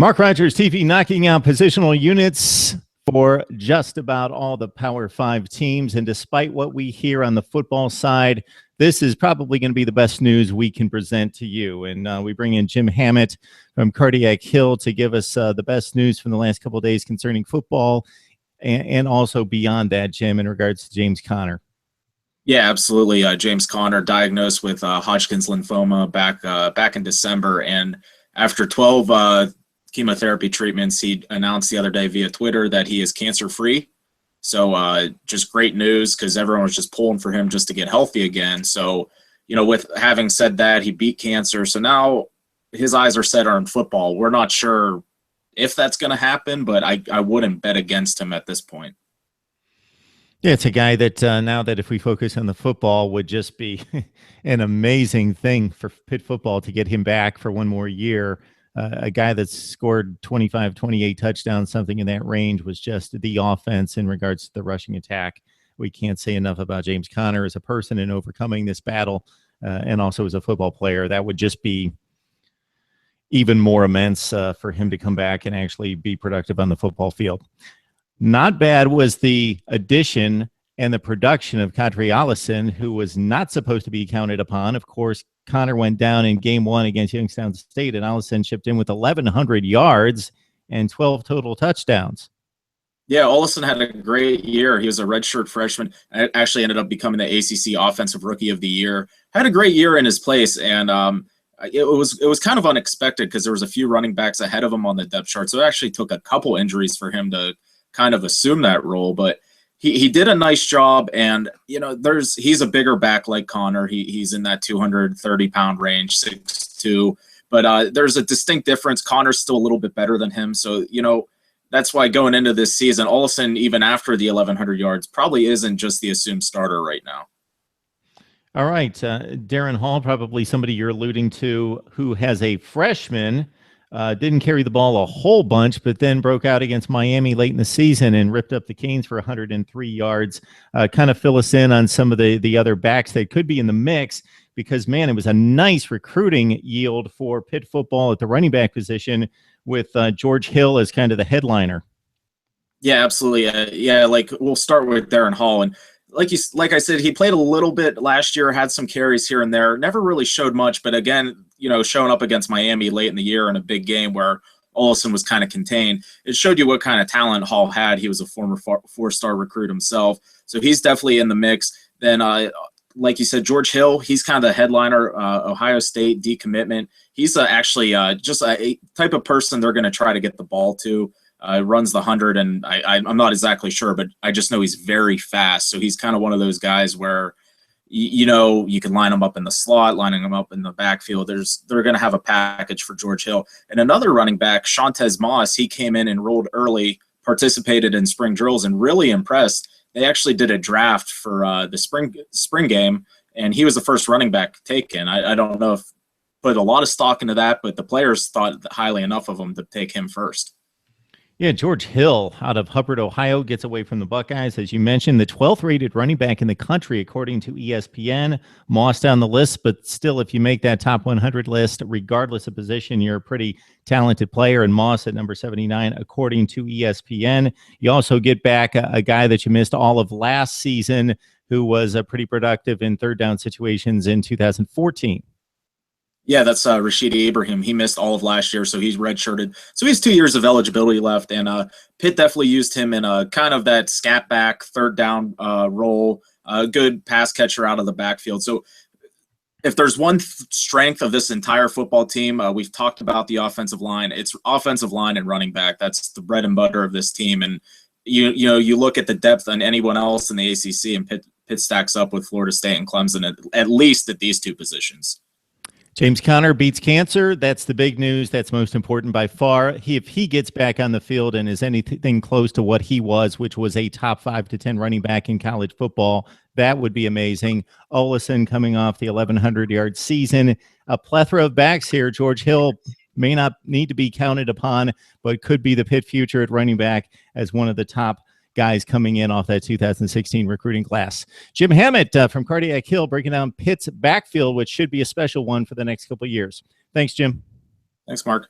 Mark Rogers TV knocking out positional units for just about all the Power 5 teams. And despite what we hear on the football side, this is probably going to be the best news we can present to you. And we bring in Jim Hammett from Cardiac Hill to give us the best news from the last couple of days concerning football and also beyond that, Jim, in regards to James Conner. Yeah, absolutely. James Conner diagnosed with Hodgkin's lymphoma back in December. And after 12 chemotherapy treatments, he announced the other day via Twitter that he is cancer-free. So just great news, because everyone was just pulling for him just to get healthy again. So, with having said that, he beat cancer. So now his eyes are set on football. We're not sure if that's going to happen, but I wouldn't bet against him at this point. Yeah, it's a guy that now that if we focus on the football would just be an amazing thing for Pitt football to get him back for one more year. A guy that's scored 25, 28 touchdowns, something in that range, was just the offense in regards to the rushing attack. We can't say enough about James Conner as a person in overcoming this battle and also as a football player. That would just be even more immense for him to come back and actually be productive on the football field. Not bad was the addition and the production of Quadree Ollison, who was not supposed to be counted upon. Of course, Conner went down in game 1 against Youngstown State, and Ollison chipped in with 1,100 yards and 12 total touchdowns. Yeah, Ollison had a great year. He was a redshirt freshman. Actually ended up becoming the ACC Offensive Rookie of the Year. Had a great year in his place, and it was kind of unexpected because there was a few running backs ahead of him on the depth chart. So it actually took a couple injuries for him to kind of assume that role, but he did a nice job. And he's a bigger back like Conner. He's in that 230-pound range, 6'2", but there's a distinct difference. Conner's still a little bit better than him, so that's why going into this season, Ollison, even after the 1,100 yards, probably isn't just the assumed starter right now. All right, Darren Hall, probably somebody you're alluding to, who has a freshman. Didn't carry the ball a whole bunch, but then broke out against Miami late in the season and ripped up the Canes for 103 yards. Kind of fill us in on some of the other backs that could be in the mix, because, man, it was a nice recruiting yield for Pitt football at the running back position with George Hill as kind of the headliner. Yeah, absolutely. We'll start with Darren Hall. And like I said, he played a little bit last year, had some carries here and there, never really showed much. But again, showing up against Miami late in the year in a big game where Ollison was kind of contained, it showed you what kind of talent Hall had. He was a former four-star recruit himself, so he's definitely in the mix. Then, like you said, George Hill, he's kind of the headliner, Ohio State decommitment. He's actually just a type of person they're going to try to get the ball to. Runs the 100, and I'm not exactly sure, but I just know he's very fast. So he's kind of one of those guys where, you can line him up in the slot, lining him up in the backfield. They're going to have a package for George Hill. And another running back, Shantez Moss, he came in, enrolled early, participated in spring drills, and really impressed. They actually did a draft for the spring game, and he was the first running back taken. I don't know if put a lot of stock into that, but the players thought highly enough of him to take him first. Yeah, George Hill out of Hubbard, Ohio, gets away from the Buckeyes. As you mentioned, the 12th rated running back in the country, according to ESPN. Moss down the list, but still, if you make that top 100 list, regardless of position, you're a pretty talented player. And Moss at number 79, according to ESPN. You also get back a guy that you missed all of last season, who was pretty productive in third down situations in 2014. Yeah, that's Rashid Ibrahim. He missed all of last year, so he's redshirted. So he has 2 years of eligibility left, and Pitt definitely used him in a kind of that scat back, third down role, a good pass catcher out of the backfield. So if there's one strength of this entire football team, we've talked about the offensive line. It's offensive line and running back. That's the bread and butter of this team. And you look at the depth on anyone else in the ACC, and Pitt stacks up with Florida State and Clemson at least at these 2 positions. James Conner beats cancer. That's the big news. That's most important by far. If he gets back on the field and is anything close to what he was, which was a top 5 to 10 running back in college football, that would be amazing. Ollison coming off the 1,100-yard season. A plethora of backs here. George Hill may not need to be counted upon, but could be the Pitt future at running back as one of the top guys coming in off that 2016 recruiting class. Jim Hammett from Cardiac Hill breaking down Pitt's backfield, which should be a special one for the next couple of years. Thanks, Jim. Thanks, Mark.